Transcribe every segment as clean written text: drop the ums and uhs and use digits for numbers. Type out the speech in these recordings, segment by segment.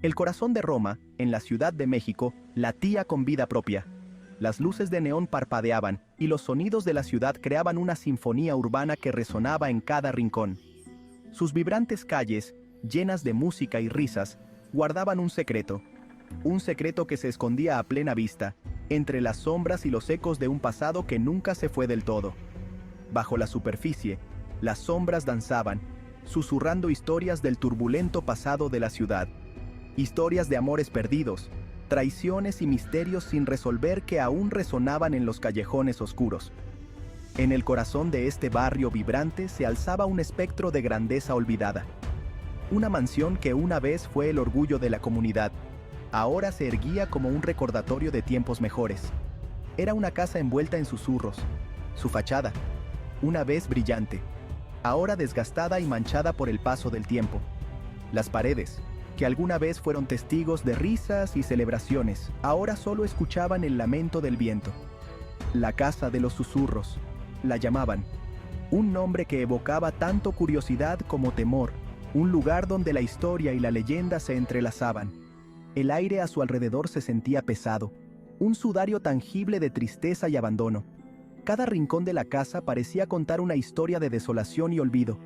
El corazón de Roma, en la Ciudad de México, latía con vida propia. Las luces de neón parpadeaban y los sonidos de la ciudad creaban una sinfonía urbana que resonaba en cada rincón. Sus vibrantes calles, llenas de música y risas, guardaban un secreto que se escondía a plena vista, entre las sombras y los ecos de un pasado que nunca se fue del todo. Bajo la superficie, las sombras danzaban, susurrando historias del turbulento pasado de la ciudad. Historias de amores perdidos, traiciones y misterios sin resolver que aún resonaban en los callejones oscuros. En el corazón de este barrio vibrante se alzaba un espectro de grandeza olvidada. Una mansión que una vez fue el orgullo de la comunidad, ahora se erguía como un recordatorio de tiempos mejores. Era una casa envuelta en susurros. Su fachada, una vez brillante, ahora desgastada y manchada por el paso del tiempo. Las paredes, que alguna vez fueron testigos de risas y celebraciones, ahora solo escuchaban el lamento del viento. La casa de los susurros, la llamaban. Un nombre que evocaba tanto curiosidad como temor, un lugar donde la historia y la leyenda se entrelazaban. El aire a su alrededor se sentía pesado, un sudario tangible de tristeza y abandono. Cada rincón de la casa parecía contar una historia de desolación y olvido.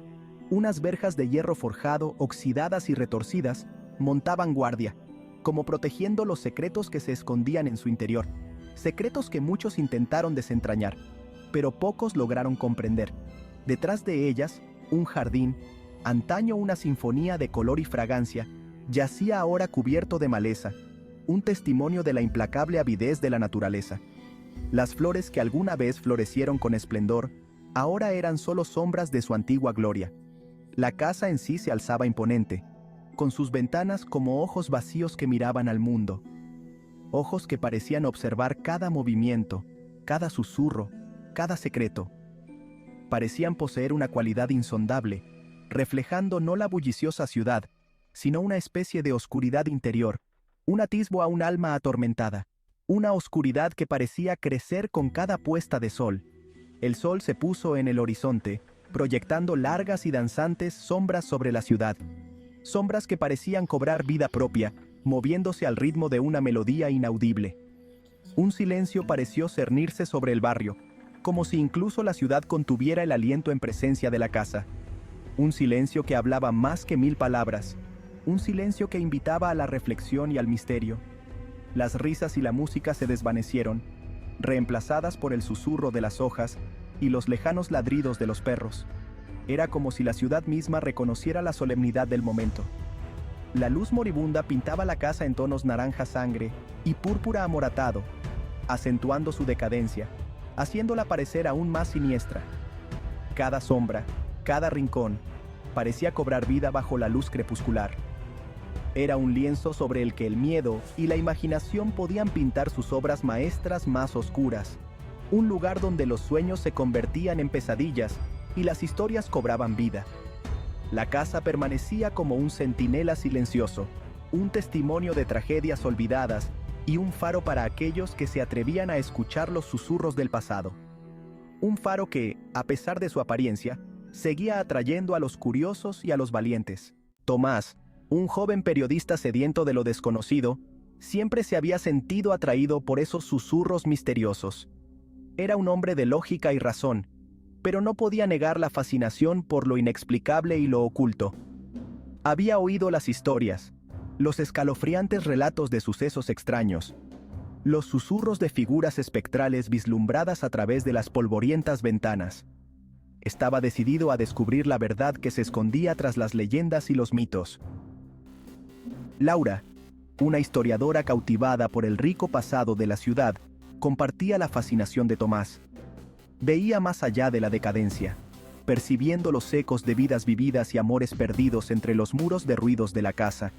Unas verjas de hierro forjado, oxidadas y retorcidas, montaban guardia, como protegiendo los secretos que se escondían en su interior. Secretos que muchos intentaron desentrañar, pero pocos lograron comprender. Detrás de ellas, un jardín, antaño una sinfonía de color y fragancia, yacía ahora cubierto de maleza, un testimonio de la implacable avidez de la naturaleza. Las flores que alguna vez florecieron con esplendor, ahora eran solo sombras de su antigua gloria. La casa en sí se alzaba imponente, con sus ventanas como ojos vacíos que miraban al mundo. Ojos que parecían observar cada movimiento, cada susurro, cada secreto. Parecían poseer una cualidad insondable, reflejando no la bulliciosa ciudad, sino una especie de oscuridad interior, un atisbo a un alma atormentada, una oscuridad que parecía crecer con cada puesta de sol. El sol se puso en el horizonte, proyectando largas y danzantes sombras sobre la ciudad. Sombras que parecían cobrar vida propia, moviéndose al ritmo de una melodía inaudible. Un silencio pareció cernirse sobre el barrio, como si incluso la ciudad contuviera el aliento en presencia de la casa. Un silencio que hablaba más que 1000 palabras, un silencio que invitaba a la reflexión y al misterio. Las risas y la música se desvanecieron, reemplazadas por el susurro de las hojas y los lejanos ladridos de los perros. Era como si la ciudad misma reconociera la solemnidad del momento. La luz moribunda pintaba la casa en tonos naranja sangre y púrpura amoratado, acentuando su decadencia, haciéndola parecer aún más siniestra. Cada sombra, cada rincón, parecía cobrar vida bajo la luz crepuscular. Era un lienzo sobre el que el miedo y la imaginación podían pintar sus obras maestras más oscuras. Un lugar donde los sueños se convertían en pesadillas y las historias cobraban vida. La casa permanecía como un centinela silencioso, un testimonio de tragedias olvidadas y un faro para aquellos que se atrevían a escuchar los susurros del pasado. Un faro que, a pesar de su apariencia, seguía atrayendo a los curiosos y a los valientes. Tomás, un joven periodista sediento de lo desconocido, siempre se había sentido atraído por esos susurros misteriosos. Era un hombre de lógica y razón, pero no podía negar la fascinación por lo inexplicable y lo oculto. Había oído las historias, los escalofriantes relatos de sucesos extraños, los susurros de figuras espectrales vislumbradas a través de las polvorientas ventanas. Estaba decidido a descubrir la verdad que se escondía tras las leyendas y los mitos. Laura, una historiadora cautivada por el rico pasado de la ciudad, compartía la fascinación de Tomás. Veía más allá de la decadencia, percibiendo los ecos de vidas vividas y amores perdidos entre los muros derruidos de la casa.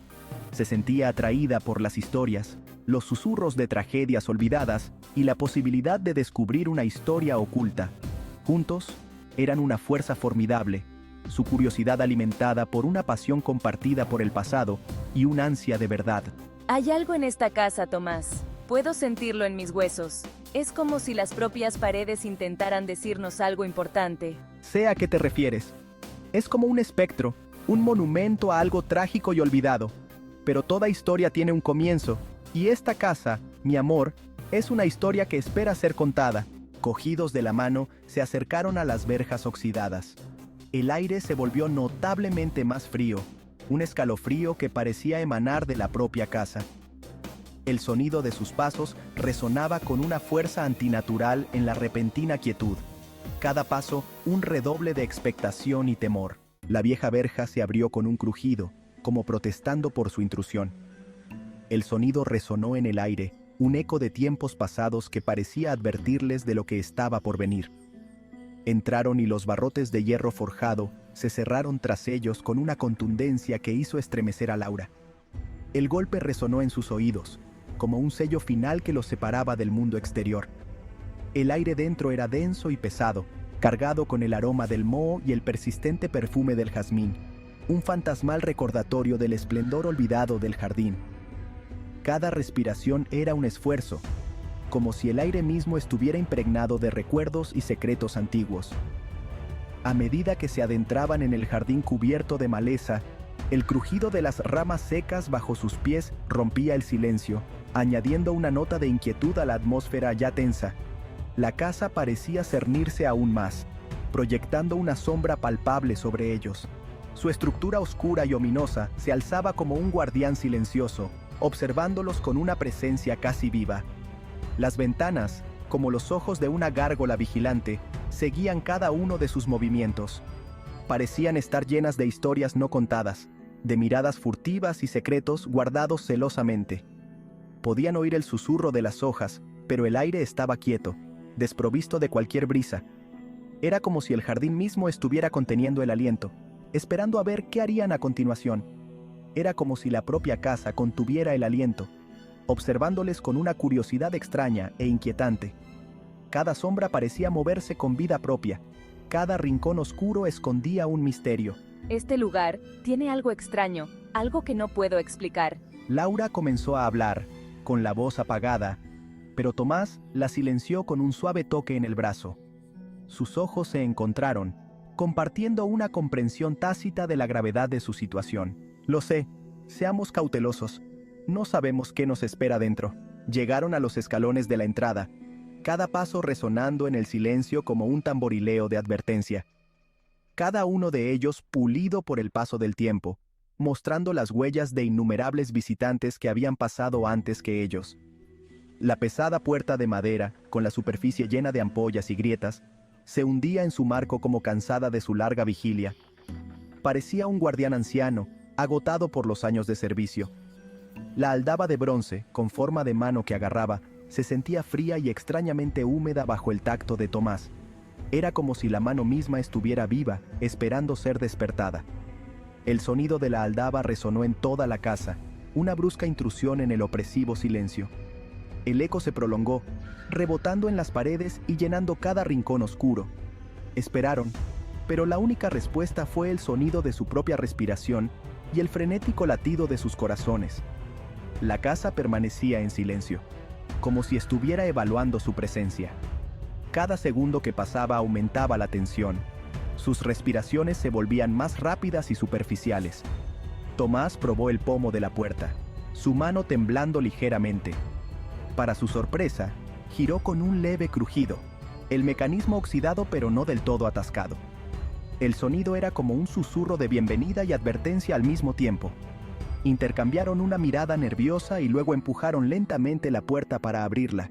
Se sentía atraída por las historias, los susurros de tragedias olvidadas y la posibilidad de descubrir una historia oculta. Juntos, eran una fuerza formidable, su curiosidad alimentada por una pasión compartida por el pasado y una ansia de verdad. Hay algo en esta casa, Tomás. Puedo sentirlo en mis huesos. Es como si las propias paredes intentaran decirnos algo importante. Sé a qué te refieres. Es como un espectro, un monumento a algo trágico y olvidado. Pero toda historia tiene un comienzo, y esta casa, mi amor, es una historia que espera ser contada. Cogidos de la mano, se acercaron a las verjas oxidadas. El aire se volvió notablemente más frío, un escalofrío que parecía emanar de la propia casa. El sonido de sus pasos resonaba con una fuerza antinatural en la repentina quietud. Cada paso, un redoble de expectación y temor. La vieja verja se abrió con un crujido, como protestando por su intrusión. El sonido resonó en el aire, un eco de tiempos pasados que parecía advertirles de lo que estaba por venir. Entraron y los barrotes de hierro forjado se cerraron tras ellos con una contundencia que hizo estremecer a Laura. El golpe resonó en sus oídos, como un sello final que los separaba del mundo exterior. El aire dentro era denso y pesado, cargado con el aroma del moho y el persistente perfume del jazmín, un fantasmal recordatorio del esplendor olvidado del jardín. Cada respiración era un esfuerzo, como si el aire mismo estuviera impregnado de recuerdos y secretos antiguos. A medida que se adentraban en el jardín cubierto de maleza, el crujido de las ramas secas bajo sus pies rompía el silencio, añadiendo una nota de inquietud a la atmósfera ya tensa. La casa parecía cernirse aún más, proyectando una sombra palpable sobre ellos. Su estructura oscura y ominosa se alzaba como un guardián silencioso, observándolos con una presencia casi viva. Las ventanas, como los ojos de una gárgola vigilante, seguían cada uno de sus movimientos. Parecían estar llenas de historias no contadas, de miradas furtivas y secretos guardados celosamente. Podían oír el susurro de las hojas, pero el aire estaba quieto, desprovisto de cualquier brisa. Era como si el jardín mismo estuviera conteniendo el aliento, esperando a ver qué harían a continuación. Era como si la propia casa contuviera el aliento, observándoles con una curiosidad extraña e inquietante. Cada sombra parecía moverse con vida propia. Cada rincón oscuro escondía un misterio. Este lugar tiene algo extraño, algo que no puedo explicar. Laura comenzó a hablar, con la voz apagada, pero Tomás la silenció con un suave toque en el brazo. Sus ojos se encontraron, compartiendo una comprensión tácita de la gravedad de su situación. Lo sé, seamos cautelosos. No sabemos qué nos espera dentro. Llegaron a los escalones de la entrada, cada paso resonando en el silencio como un tamborileo de advertencia. Cada uno de ellos pulido por el paso del tiempo, mostrando las huellas de innumerables visitantes que habían pasado antes que ellos. La pesada puerta de madera, con la superficie llena de ampollas y grietas, se hundía en su marco como cansada de su larga vigilia. Parecía un guardián anciano, agotado por los años de servicio. La aldaba de bronce, con forma de mano que agarraba, se sentía fría y extrañamente húmeda bajo el tacto de Tomás. Era como si la mano misma estuviera viva, esperando ser despertada. El sonido de la aldaba resonó en toda la casa, una brusca intrusión en el opresivo silencio. El eco se prolongó, rebotando en las paredes y llenando cada rincón oscuro. Esperaron, pero la única respuesta fue el sonido de su propia respiración y el frenético latido de sus corazones. La casa permanecía en silencio, como si estuviera evaluando su presencia. Cada segundo que pasaba aumentaba la tensión. Sus respiraciones se volvían más rápidas y superficiales. Tomás probó el pomo de la puerta, su mano temblando ligeramente. Para su sorpresa, giró con un leve crujido, el mecanismo oxidado pero no del todo atascado. El sonido era como un susurro de bienvenida y advertencia al mismo tiempo. Intercambiaron una mirada nerviosa y luego empujaron lentamente la puerta para abrirla.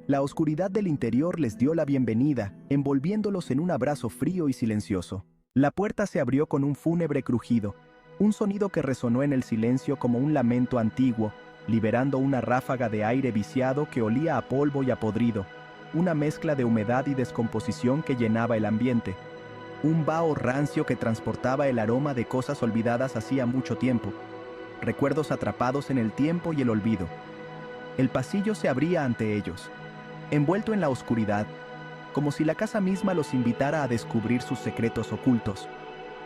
La oscuridad del interior les dio la bienvenida, envolviéndolos en un abrazo frío y silencioso. La puerta se abrió con un fúnebre crujido, un sonido que resonó en el silencio como un lamento antiguo, liberando una ráfaga de aire viciado que olía a polvo y a podrido, una mezcla de humedad y descomposición que llenaba el ambiente. Un vaho rancio que transportaba el aroma de cosas olvidadas hacía mucho tiempo, recuerdos atrapados en el tiempo y el olvido. El pasillo se abría ante ellos, envuelto en la oscuridad, como si la casa misma los invitara a descubrir sus secretos ocultos,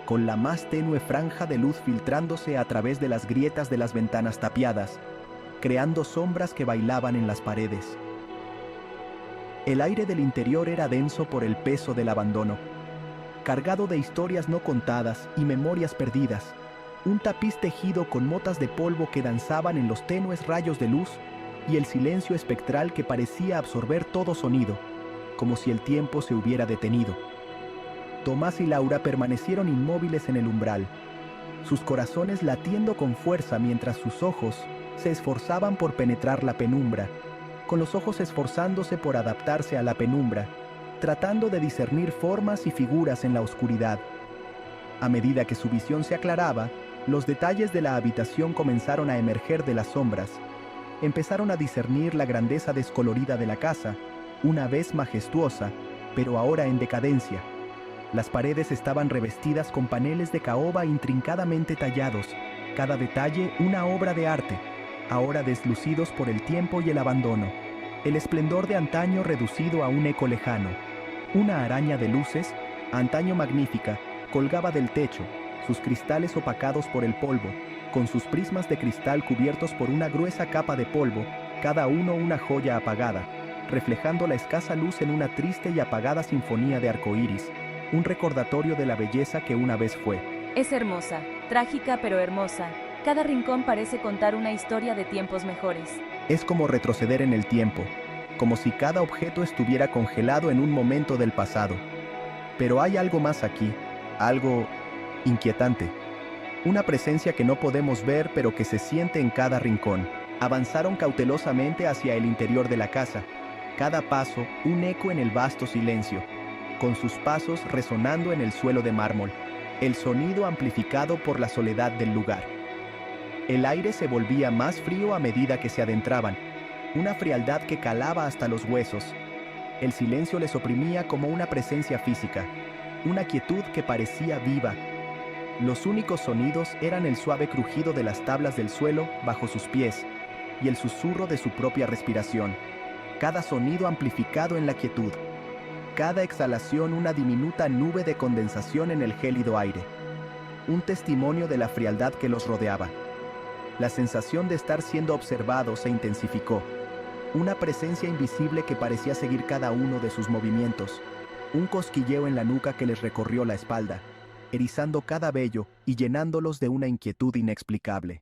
con la más tenue franja de luz filtrándose a través de las grietas de las ventanas tapiadas, creando sombras que bailaban en las paredes. El aire del interior era denso por el peso del abandono, cargado de historias no contadas y memorias perdidas. un tapiz tejido con motas de polvo que danzaban en los tenues rayos de luz y el silencio espectral que parecía absorber todo sonido, como si el tiempo se hubiera detenido. Tomás y Laura permanecieron inmóviles en el umbral, sus corazones latiendo con fuerza mientras sus ojos se esforzaban por penetrar la penumbra, con los ojos esforzándose por adaptarse a la penumbra, tratando de discernir formas y figuras en la oscuridad. A medida que su visión se aclaraba, los detalles de la habitación comenzaron a emerger de las sombras. Empezaron a discernir la grandeza descolorida de la casa, una vez majestuosa, pero ahora en decadencia. Las paredes estaban revestidas con paneles de caoba intrincadamente tallados, cada detalle una obra de arte, ahora deslucidos por el tiempo y el abandono. El esplendor de antaño reducido a un eco lejano. Una araña de luces, antaño magnífica, colgaba del techo, sus cristales opacados por el polvo, con sus prismas de cristal cubiertos por una gruesa capa de polvo, cada uno una joya apagada, reflejando la escasa luz en una triste y apagada sinfonía de arcoíris, un recordatorio de la belleza que una vez fue. Es hermosa, trágica pero hermosa. Cada rincón parece contar una historia de tiempos mejores. Es como retroceder en el tiempo, como si cada objeto estuviera congelado en un momento del pasado. Pero hay algo más aquí, algo inquietante. Una presencia que no podemos ver pero que se siente en cada rincón. Avanzaron cautelosamente hacia el interior de la casa, cada paso un eco en el vasto silencio, con sus pasos resonando en el suelo de mármol, el sonido amplificado por la soledad del lugar. El aire se volvía más frío a medida que se adentraban, una frialdad que calaba hasta los huesos. El silencio les oprimía como una presencia física, una quietud que parecía viva. Los únicos sonidos eran el suave crujido de las tablas del suelo bajo sus pies y el susurro de su propia respiración, cada sonido amplificado en la quietud. Cada exhalación una diminuta nube de condensación en el gélido aire, un testimonio de la frialdad que los rodeaba. La sensación de estar siendo observados se intensificó, una presencia invisible que parecía seguir cada uno de sus movimientos, un cosquilleo en la nuca que les recorrió la espalda, erizando cada vello y llenándolos de una inquietud inexplicable.